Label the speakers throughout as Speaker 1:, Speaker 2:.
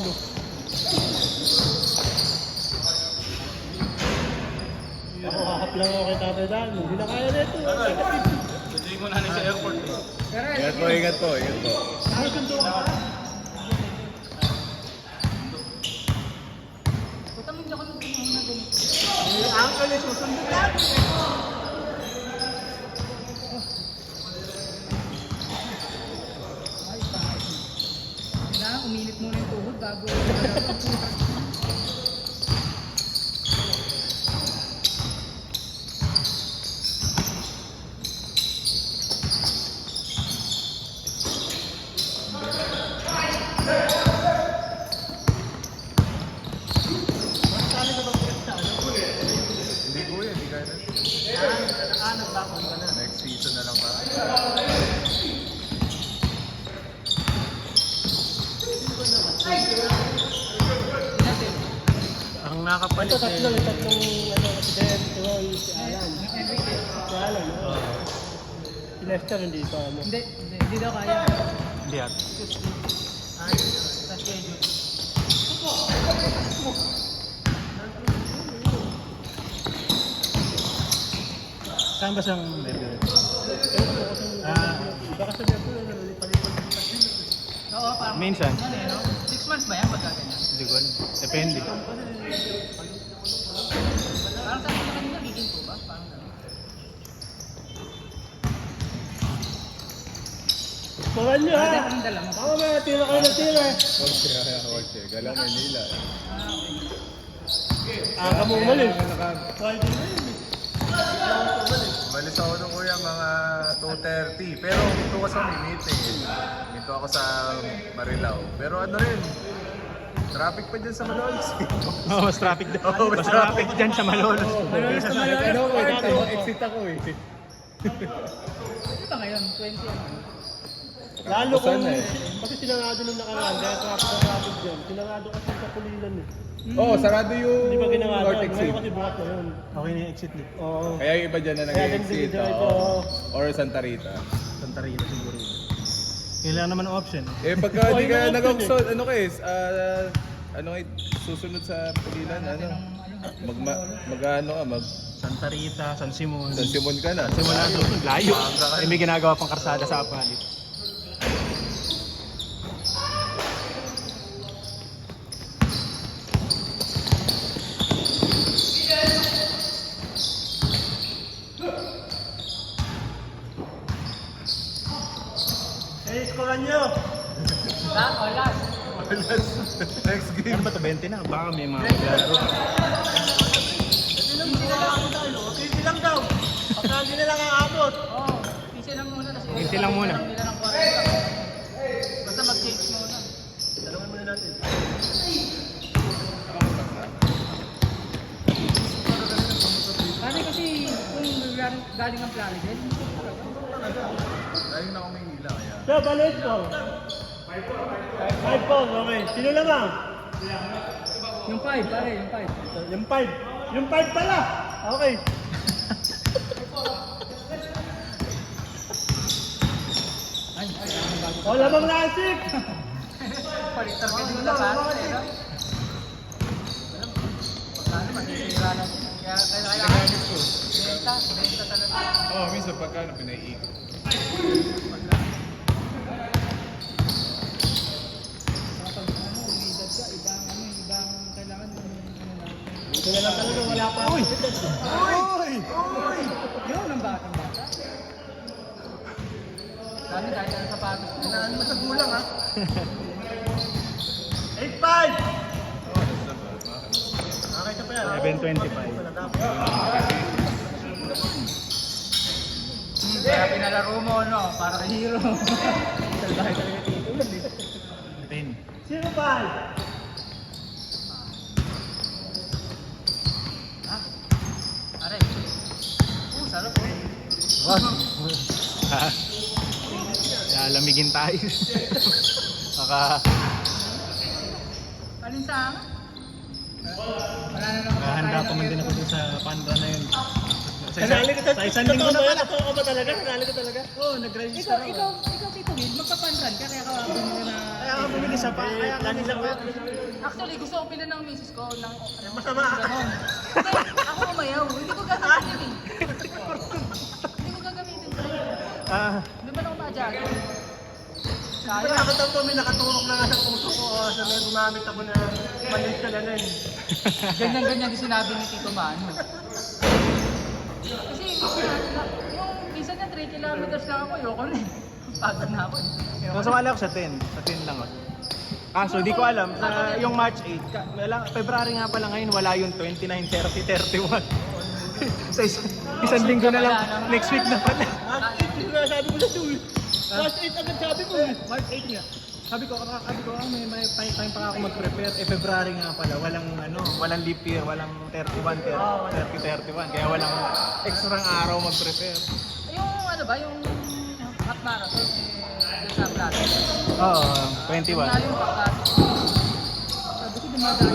Speaker 1: no? Ako kakap lang ako kay Tatay Dan. Hindi na kaya nito.
Speaker 2: Tuloy mo na sa airport.
Speaker 3: Ingat po, ingat po, ingat po.
Speaker 1: Ay, kundo ka. Ang kalit, susunod natin.
Speaker 4: Kailangan umilit muna yung tuhod bago
Speaker 3: Hindi po yan, hindi kaya na.
Speaker 1: Nagtakon ka na.
Speaker 3: Next season na lang pa.
Speaker 2: Ang nakapalit
Speaker 1: Ito tatlong si Ben, si Roy, si Alan. Si Alan, no? Si Lester hindi pa, ano.
Speaker 4: Hindi daw kaya.
Speaker 2: Hindi at.
Speaker 4: Sa schedule.
Speaker 2: Saan ba siyang level?
Speaker 1: Baka sabihin ko, nalipalipan.
Speaker 4: Oo, parang
Speaker 2: Minsan.
Speaker 4: ano eh, no? 6 months ba yan? Pagka ganyan?
Speaker 2: Hindi ko alam. Depende.
Speaker 4: Parang sabi ko kanina, meeting po ba? Parang gano'n.
Speaker 1: Magal nyo, ha?
Speaker 4: Ang dala mo.
Speaker 1: Ako ba, tira kayo na tira.
Speaker 3: Kotse, Galang Manila.
Speaker 1: Aga mo umalis.
Speaker 3: Nakaka-
Speaker 1: Friday na yun, eh.
Speaker 3: Umalis ako nung kuya mga 2:30. Pero ito kasi may meeting. Dito ako sa Marilao. Pero ano rin, traffic pa dyan sa Malolos.
Speaker 2: Oh, mas traffic daw.
Speaker 3: Oo,
Speaker 2: Mas traffic dyan sa Malolos.
Speaker 4: Malolos na Malolos.
Speaker 3: Ano ko,
Speaker 1: Dati,
Speaker 3: exit ako eh.
Speaker 4: Ano ba ngayon? 20 ano?
Speaker 1: Lalo kung,
Speaker 3: Saan eh?
Speaker 1: kasi sinangado nung nakaraan, kaya traffic dyan. Sinangado kasi sa Pulilan, eh.
Speaker 3: Oo, sarado yung
Speaker 1: Hindi ba ginawa
Speaker 3: North
Speaker 1: doon?
Speaker 3: exit.
Speaker 1: Ngayon kasi bukas na yun.
Speaker 2: Okay na yung exit dito.
Speaker 1: Oo.
Speaker 3: Kaya yung iba dyan na
Speaker 1: Kaya
Speaker 3: nag-exit.
Speaker 1: dito,
Speaker 3: oo. Or Santa Rita.
Speaker 2: Santa Rita siguro. Yun lang naman ang option.
Speaker 3: Eh pagka
Speaker 1: Oo,
Speaker 3: di
Speaker 1: yung
Speaker 3: ka
Speaker 1: option
Speaker 3: nag-option, ano kayo, ano kayo, susunod sa Pulilan, ano? Mag-ano ka,
Speaker 2: Santa Rita, San Simon.
Speaker 3: San Simon ka na.
Speaker 2: Simula doon. Layo. Eh, may ginagawa pang karsada sa Apalit.
Speaker 1: Eh, iskolan nyo!
Speaker 4: Last.
Speaker 3: Next game.
Speaker 2: Ano ba ito? 20 na? Baka may mga maglaro.
Speaker 1: Hindi lang daw. Pagka hindi na lang aabot.
Speaker 4: Oo. Pisi lang muna kasi.
Speaker 2: 20 lang muna.
Speaker 4: Nila ng 40. Basta mag-change muna.
Speaker 1: Talungan muna natin.
Speaker 4: Kasi kung galing ang Plaridel,
Speaker 3: Ayun ako may hila kaya.
Speaker 1: So, balik po. 5 po, okay. Sino lamang?
Speaker 4: yung 5 pare, yung 5.
Speaker 1: Yung 5. Yung 5 pala. Okay.
Speaker 4: Ay, ang bago.
Speaker 1: O, lamang lasik.
Speaker 4: Palitar ka din na pare, eh, no? Paano masisira na din. Kaya kailangan benta talaga.
Speaker 3: Oo, minsan pagka ano, pinaiikot.
Speaker 4: Kapag ano, umidad ka, ibang kailangan
Speaker 1: Ito na lang talaga, wala pa. Uy!
Speaker 4: Yun ang batang-bata. Dami kahit ang sapatos.
Speaker 1: Inaan mo sa gulang, ha? 8-5! Okay ka pa yan.
Speaker 2: 7:25.
Speaker 4: Kaya pinalaro mo, no? Para kay hero. Salbahe talaga dito.
Speaker 2: 10.
Speaker 1: 0-5!
Speaker 4: Ha? Are. Sarap po.
Speaker 2: Lamigin tayo. Baka
Speaker 4: Alin sa akin? Wala na naman.
Speaker 2: handa pa man din ako dun sa panda na yun.
Speaker 1: Kanali ka
Speaker 2: Sa isang linggo na pala.
Speaker 1: Totoo ka ba talaga? Kanali ka talaga?
Speaker 2: Oo, nag-register ako.
Speaker 4: Ikaw, Tito Will, magpapanran ka kaya ka bumili na
Speaker 2: Kaya nga bumili sa pa. Kaya nga bumili sa pa.
Speaker 4: Actually, gusto ko pila ng misis ko ng
Speaker 1: Masama.
Speaker 4: ganon. Hindi, ako umayaw. Hindi ko gagamitin eh. Hindi ko gagamitin ko. Hindi ba na ako ma-adjust? Kaya.
Speaker 1: Nakakataw ko, may nakaturok na nga sa puso ko. Sa may gumamit ako na maliit ka na rin.
Speaker 4: Ganyan-ganyan din sinabi ni Tito Mano. Kasi yung isa niya 3 kilometers lang ako, ayoko na eh. Pagod na ako eh.
Speaker 2: Nasumali ako sa 10. Sa 10 lang ako. Kaso di ko alam, yung March 8, February nga pala ngayon, wala yung 29, 30, 31. Sa isang linggo na lang, next week na pala.
Speaker 1: Ito na sabi ko na ito. Last 8 agad sabi ko.
Speaker 2: March 8 nga. Sabi ko, may time pa ako mag-prepare. February nga pala, walang leap year, walang 31, 30, 31. Kaya walang extra araw mag-prepare.
Speaker 4: Yung ano ba, yung half marathon, doon sa plato.
Speaker 2: Oo, 21.
Speaker 4: Yung pagkasok. Sabi ko dumadaan.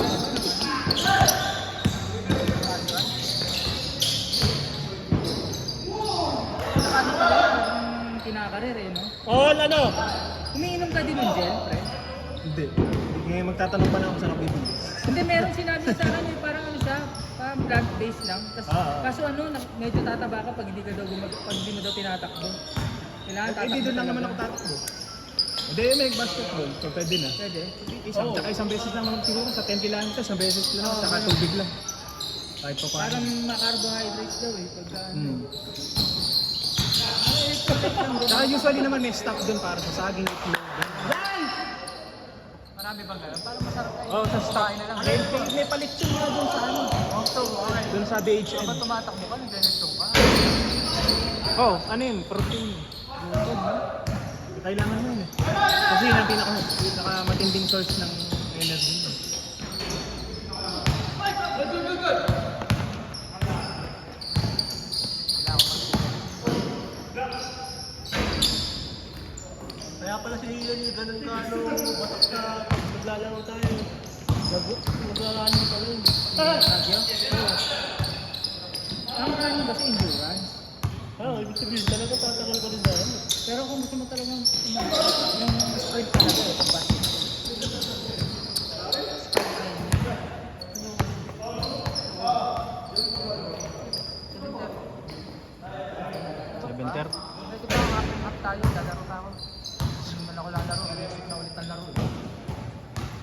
Speaker 4: Ano pa ba yung kinakarir eh, no?
Speaker 1: All ano?
Speaker 4: Umiinom ka din ng gel, pre?
Speaker 2: Hindi. Ngayon magtatanong pa na ako sa nakibili.
Speaker 4: Hindi, meron sinabi sa akin eh, parang ano siya, parang plant-based lang. Kaso ano, medyo tataba ka pag hindi ka daw pag hindi mo daw tinatakbo. Kailangan tatakbo.
Speaker 2: Hindi doon lang
Speaker 4: talaga.
Speaker 2: naman ako tatakbo. Hindi, may basketball. So pwede na.
Speaker 4: Pwede.
Speaker 2: Tsaka isang beses lang naman siguro sa 10 kilometers, isang beses lang. Tsaka tubig lang. Kahit pa paano.
Speaker 4: Parang ma-carbohydrates daw eh. Pagka ano.
Speaker 2: Tsaka usually naman may stock doon para sa saging itlog.
Speaker 4: Marami bang gano'n? Parang masarap kayo.
Speaker 2: Oh, sa stock.
Speaker 4: Kain na lang.
Speaker 2: May palitsyon nga doon sa ano.
Speaker 4: Okay.
Speaker 2: Doon sa BHN.
Speaker 4: Kapag tumatakbo ka, nagdinito ka.
Speaker 2: Oh, ano yun? Protein. Kailangan mo yun eh. Kasi yun ang pinaka-matinding source ng energy.
Speaker 1: Kaya pala si Ian yung ganun ka, ano, batak ka, pag naglalaro tayo. Naglalaro ka rin.
Speaker 4: Ang ano ba sa endurance?
Speaker 1: Ibig sabihin talaga tatagal ka rin na ano.
Speaker 4: Pero kung gusto mo talagang yung sprint talaga eh, pag basket.
Speaker 2: Center.
Speaker 4: Pwede ba up tayo, lalaro pa ako. Hindi naman ako lalaro, next week na ulit ang laro.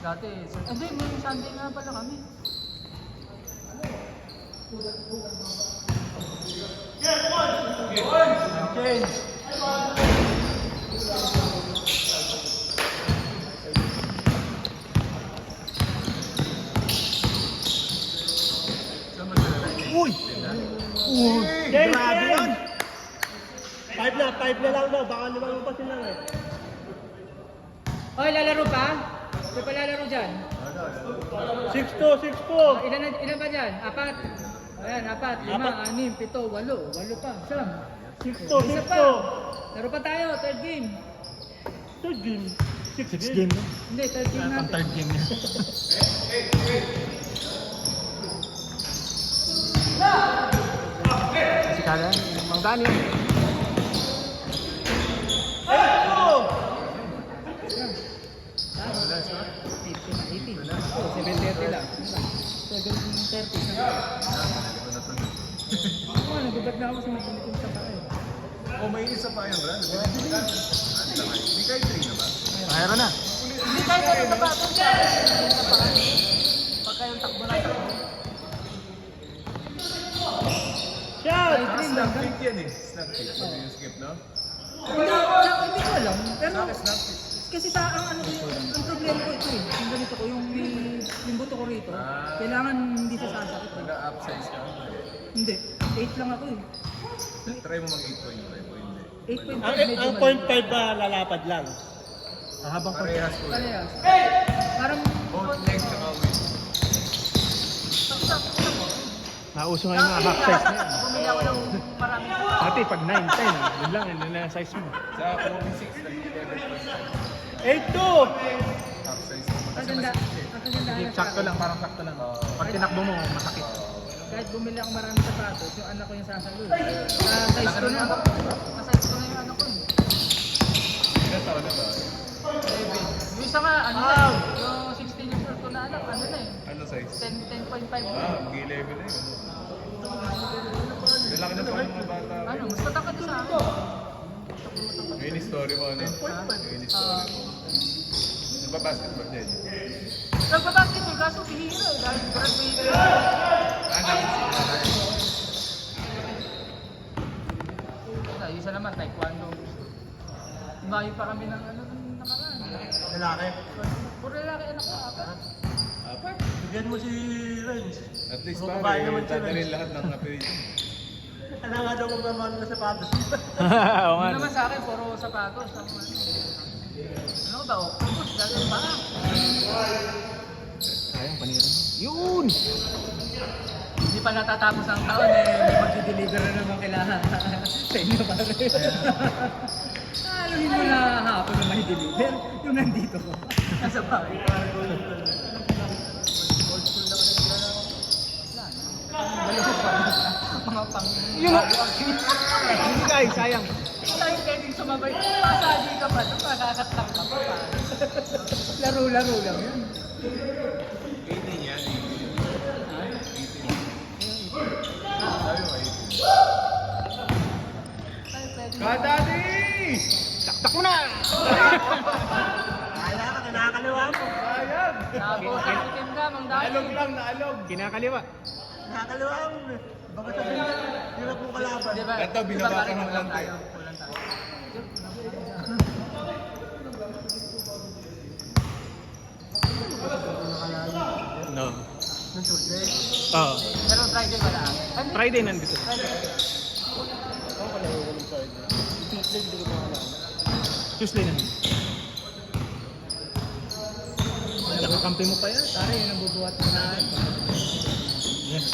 Speaker 4: Dati, hindi, may Sunday nga pala kami.
Speaker 1: Change.
Speaker 2: Uy! Uy!
Speaker 1: Change,
Speaker 2: Grabe
Speaker 1: change.
Speaker 2: yun!
Speaker 1: 5 na lang daw, baka naman pa sila eh.
Speaker 4: Oy, lalaro pa? Hindi pa lalaro dyan.
Speaker 1: 6-2.
Speaker 4: Ilan ba dyan? 4? Ayan, 4, 5, 6, 7, 8. 8 pa. Sam.
Speaker 1: 6-2.
Speaker 4: Isa pa. Laro pa tayo, third game.
Speaker 1: Third game.
Speaker 2: 6 game na.
Speaker 4: Hindi, third game
Speaker 2: Ang
Speaker 4: natin.
Speaker 2: third game niya. Si Kala, Mang Dani yan.
Speaker 4: Wala sa 80 na, 80. Oh, 7:30 lang. 7:30. Ako, nagubat na ako sa magbulitin sa bahay.
Speaker 3: Oh, may isa pa yun, Brad. Hindi kayo 3 na ba?
Speaker 2: Mayroon na.
Speaker 4: Hindi tayo sa sapatos dyan. Pagka yung takbo na takbo.
Speaker 1: Shot!
Speaker 3: Snap kick yan eh. Snap kick. Pwede yung skip, no?
Speaker 4: Hindi ko alam. Pero
Speaker 3: Snap kick.
Speaker 4: kasi sa ang problema ko ito eh. Yung ganito ko, yung buto ko rito. Kailangan hindi sa sasakit.
Speaker 3: Nag-upsize ka.
Speaker 4: Hindi. 8 lang ako eh.
Speaker 3: Try mo mag-8.5 o hindi.
Speaker 4: 8.5
Speaker 1: Ang 0.5 ba lalapad lang?
Speaker 2: Habang ko.
Speaker 3: Parehas ko.
Speaker 4: Parehas. Parang
Speaker 3: Both legs na kawin.
Speaker 2: Nauso ngayon mga half size na yan.
Speaker 4: bumili ako ng maraming
Speaker 2: Dati pag 9, 10, yun lang, yun na size mo.
Speaker 3: Sa 46, nag-11.5.
Speaker 1: 8-2!
Speaker 3: Half size.
Speaker 4: ang ganda. Ang kagandahan sa
Speaker 2: Sakto lang, parang sakto lang. Pag tinakbo mo, masakit.
Speaker 4: kahit bumili ako maraming sapatos, yung anak ko yung sasalo. Size ko na. Size ko na yung anak ko.
Speaker 3: Ilan taon na ba?
Speaker 4: 11. Yung isa nga, ano na eh, yung 16 years old ko na anak, ano na eh.
Speaker 3: Ano size?
Speaker 4: 10.5 na.
Speaker 3: G11 na yun. Lalaki na pa ng mga bata.
Speaker 4: Ano, mas matangkad na sa akin.
Speaker 3: Yun yung story mo, ano? Yun yung story mo. Nagpa-basketball din.
Speaker 4: Nagbabasketball kaso bihira eh, dahil graduated. Sa isa naman, taekwondo. Umayo pa kami ng ano nung nakaraan.
Speaker 1: Lalaki.
Speaker 4: Puro lalaki anak ko, apat.
Speaker 1: Bigyan mo si Renz.
Speaker 3: At least
Speaker 1: Mga
Speaker 3: pare,
Speaker 1: babae naman siya,
Speaker 3: dadalhin
Speaker 1: Renz.
Speaker 3: lahat ng apelido.
Speaker 1: Ano nga daw magmamahal na sapatos?
Speaker 2: Oo nga.
Speaker 4: Ano naman sa akin, puro sapatos. Ano ba, octopus, dahil pa.
Speaker 2: Sayang, panira. Yun!
Speaker 4: Hindi pa natatapos ang taon eh, may mag-deliver na naman kailangan sa inyo pa rin. Aluhin mo na hapon na may deliver, yung nandito ko. Nasa bahay. Mga pang...
Speaker 2: Yun o! Hindi ka sayang.
Speaker 4: Wala yung pwedeng sumabay. Pasagi ka pa, makakatang ka pa. Laro-laro lang yun.
Speaker 3: 18 yan. Kadadi!
Speaker 2: Taktak mo na!
Speaker 1: Kaya ka, kinakaliwa mo.
Speaker 3: Sayang!
Speaker 4: Tapos ang itim ka, mang dami.
Speaker 3: Naalog lang, naalog.
Speaker 2: Kinakaliwa.
Speaker 1: Kinakaliwa mo. Baka sabihin ka, hirap mo kalaban.
Speaker 4: Di ba?
Speaker 3: Ito, binaba ka ng
Speaker 4: kulang
Speaker 3: konti.
Speaker 4: tayo. Kulang tayo.
Speaker 2: No.
Speaker 1: Nung Tuesday.
Speaker 2: Oo.
Speaker 4: Pero Friday wala. Ano?
Speaker 2: Friday nandito.
Speaker 4: Friday.
Speaker 1: Ako kalayo ko ng Friday. Tuesday, hindi ko makalala.
Speaker 2: Tuesday nandito. Nakakampi mo pa yan.
Speaker 4: Tara yun ang bubuhat ko na.
Speaker 2: Yan.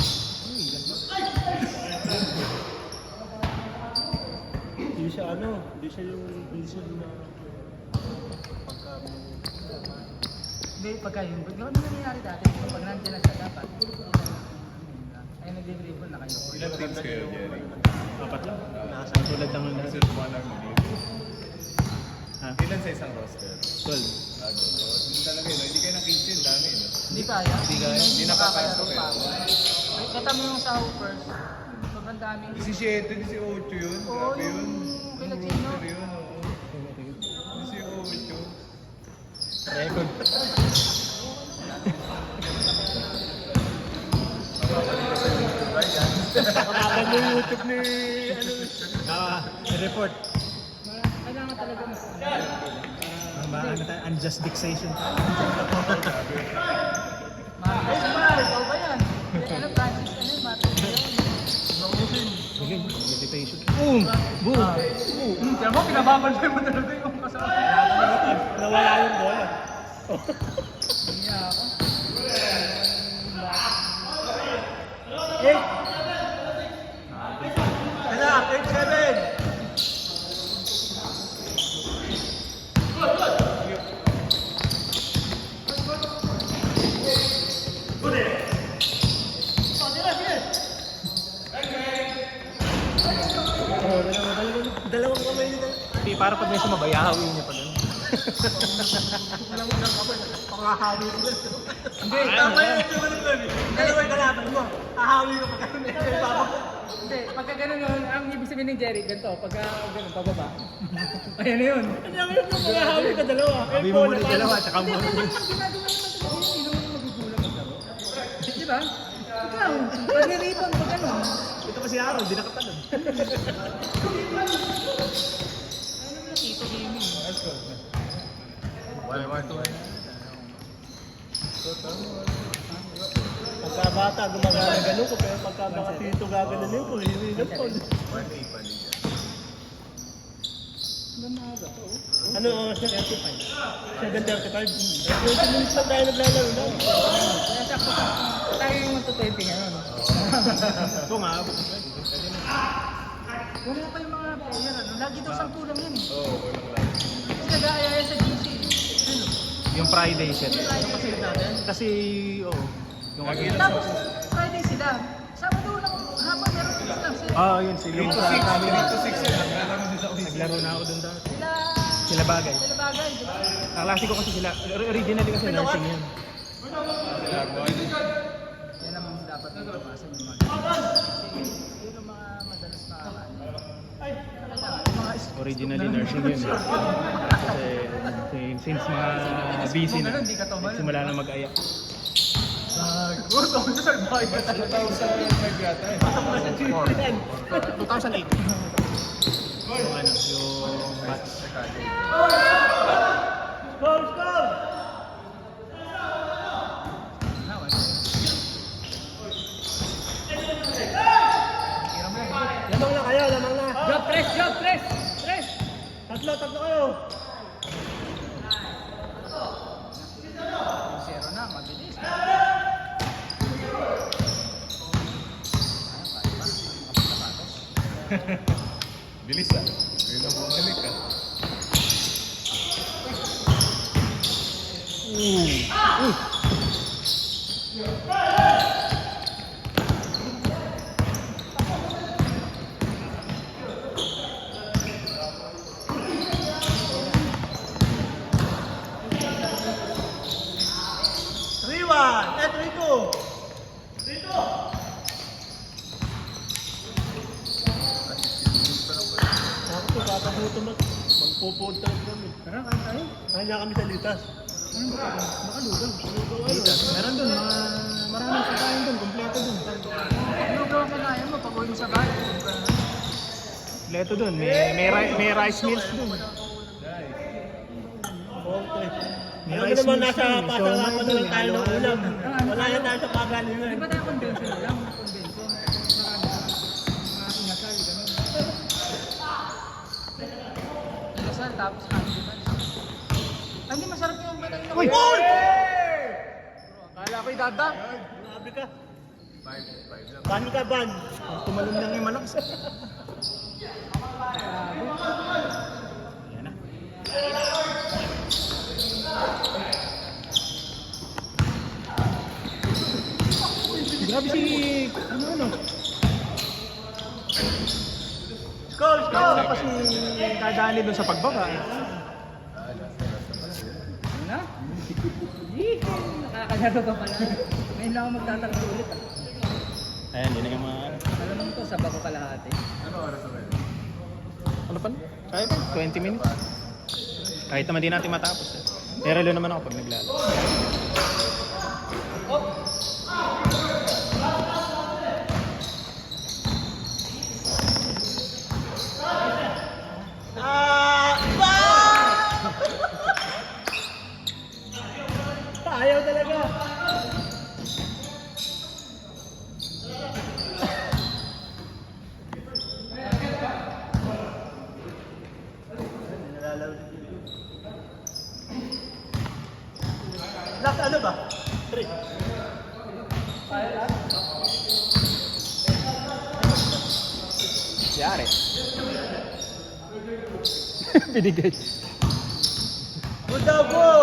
Speaker 1: Hindi siya ano, hindi siya yung reason na pagka
Speaker 4: Hindi, pagka yun. Gano'n na nangyayari dati. Pag nandiyan na siya dapat. Ay, nag-dribble na kayo.
Speaker 3: Ilang teams kayo, Jerry?
Speaker 2: Apat lang.
Speaker 1: nasa
Speaker 2: Tulad ng lahat.
Speaker 3: Reserve mo lang mag-live.
Speaker 2: Ha?
Speaker 3: Ilan sa isang roster?
Speaker 2: 12.
Speaker 3: So, hindi talaga yun. Hindi kayo ng 15, dami, no?
Speaker 4: Hindi kaya.
Speaker 2: Hindi kaya.
Speaker 3: Hindi nakapasok
Speaker 4: pa. Kita mo yung sa hoopers. Sobrang dami.
Speaker 3: 17, 18 yun.
Speaker 4: Oo,
Speaker 3: Grabe
Speaker 4: yung
Speaker 3: yun.
Speaker 4: Pilipino.
Speaker 3: Roster yun, oo. 18.
Speaker 2: Record.
Speaker 1: Kamakan mo yung YouTube ni ano.
Speaker 2: Report.
Speaker 4: Kailangan talaga mas.
Speaker 2: Ang ba, ano tayo? Unjust taxation.
Speaker 4: Ay, sumara. Ikaw ba yan? Ano, Francis? Ano yung mati?
Speaker 2: Sige, meditation. Boom! Boom!
Speaker 4: Kaya mo, pinababalbay mo talaga yung kasama.
Speaker 1: Nawala yung bola.
Speaker 4: Hindi ako.
Speaker 1: Eh! Kala, 8-7! Dalawang kamay nila.
Speaker 2: Hindi, para pag may sumabay, hahawin niya pa doon.
Speaker 1: Dalawang kamay. Pangahawi ko.
Speaker 4: Hindi,
Speaker 1: Tama yan. Dalawang kalaban mo. Hahawi ko pa kami.
Speaker 4: Hindi, pagka ganun yun, ang ibig sabihin ng Jerry, ganito, pagka ganun, pababa. Ayan na yun.
Speaker 1: Ano yung pangahawi ka dalawa?
Speaker 2: Sabi mo muna yung dalawa, tsaka mo.
Speaker 4: Hindi, pero pag ginagawa naman talaga yun, hindi naman magugulang maglaro. Di ba? Ikaw, pag niripon, pag ganun.
Speaker 2: Ito pa si Aaron, di nakatalon.
Speaker 4: Ano naman nakita gaming?
Speaker 1: Pagka bata, gumagana ganun ko. Pero pagka baka tito gaganunin ko, hindi na po.
Speaker 3: 1-8 pa liga.
Speaker 1: Ano oras na? 7:35. 20 minutes lang tayo naglalaro na.
Speaker 4: Kaya sakto tayo yung magto-20 ngayon.
Speaker 2: Ito nga.
Speaker 4: Wala pa yung mga player, ano? Lagi daw sang kulang yan eh.
Speaker 3: Oo, walang lang.
Speaker 4: Kasi nag-aayaya sa GC. Ano?
Speaker 2: Yung Friday set.
Speaker 1: Kasi natin.
Speaker 2: Kasi, oo. Yung
Speaker 3: Lagi
Speaker 2: ano.
Speaker 3: lang.
Speaker 4: Tapos, Friday sila. Sabado lang, habang meron sila lang sila.
Speaker 2: Ah, yun. Si
Speaker 3: 3 to 6. 3 to 6 yan. Naglalaro din sa
Speaker 2: Naglaro na ako doon dati.
Speaker 4: Sila
Speaker 2: Sila bagay.
Speaker 4: Sila bagay, di ba?
Speaker 2: Kaklase ko kasi sila. Originally kasi nursing yun.
Speaker 4: Yan naman dapat iwasan yung mga kasi yun ang mga madalas na yung mga
Speaker 2: Originally nursing yun. Kasi since mga busy na, simula na mag-aya.
Speaker 3: Gusto ko sa bahay ka talaga.
Speaker 2: 2008. Yung ano, yung batch.
Speaker 1: Score! Score! Lamang na kayo, lamang na.
Speaker 4: Job, press! Job, press! Press!
Speaker 1: Tatlo kayo.
Speaker 4: Zero na, mabilis.
Speaker 3: Bilis ah. Ngayon na bumalik ah.
Speaker 1: Riwan! Rico! Ako to, kakabuto magpo-food trip kami.
Speaker 4: Tara, kain tayo.
Speaker 1: Kaya kami sa litas.
Speaker 4: Anong ba ito? Baka lugaw.
Speaker 2: Meron dun, maraming sakain dun, kompleto dun.
Speaker 4: Lugaw ang kanayan mo pag uwi mo sa bahay.
Speaker 2: Kompleto dun, may rice meals dun.
Speaker 1: Okay.
Speaker 2: May
Speaker 1: Alam mo
Speaker 2: rice
Speaker 1: naman
Speaker 2: meals
Speaker 1: nasa
Speaker 2: dun, may
Speaker 1: pasarapan
Speaker 2: siomai
Speaker 1: na
Speaker 2: dun,
Speaker 1: lang tayo ng
Speaker 2: halo-halo
Speaker 1: ulam.
Speaker 2: dun.
Speaker 1: Wala yan tayo sa pagalingan.
Speaker 4: Di ba tayo convention na lang? Convention. Mga inasal, gano'n. Inasal, tapos kandiman. Ay, hindi masarap yung batay na.
Speaker 2: Uy!
Speaker 4: Akala ko idada.
Speaker 1: Grabe ka.
Speaker 3: 5 lang.
Speaker 1: Ban ka, ban.
Speaker 2: Tumalon lang yung malakas. Yan na. Grabe si... Ano?
Speaker 1: Score!
Speaker 2: Wala pa si dadali dun sa pagbaba eh.
Speaker 4: Ano na? Nakakalaro pa pala. Ngayon lang ako magtatakbo ulit ah.
Speaker 2: Ayan, yun na yung mga...
Speaker 4: Alam mo to, sabak ko kalahati.
Speaker 3: Ano oras na ba yun?
Speaker 2: Ano pa? Kaya pa? 20 minutes? Kahit naman di natin matapos eh. Pero lalo naman ako pag naglalaro.
Speaker 1: Ayaw talaga. Last ano ba? 3.
Speaker 2: Yari. Binigay.
Speaker 1: Good job, boy!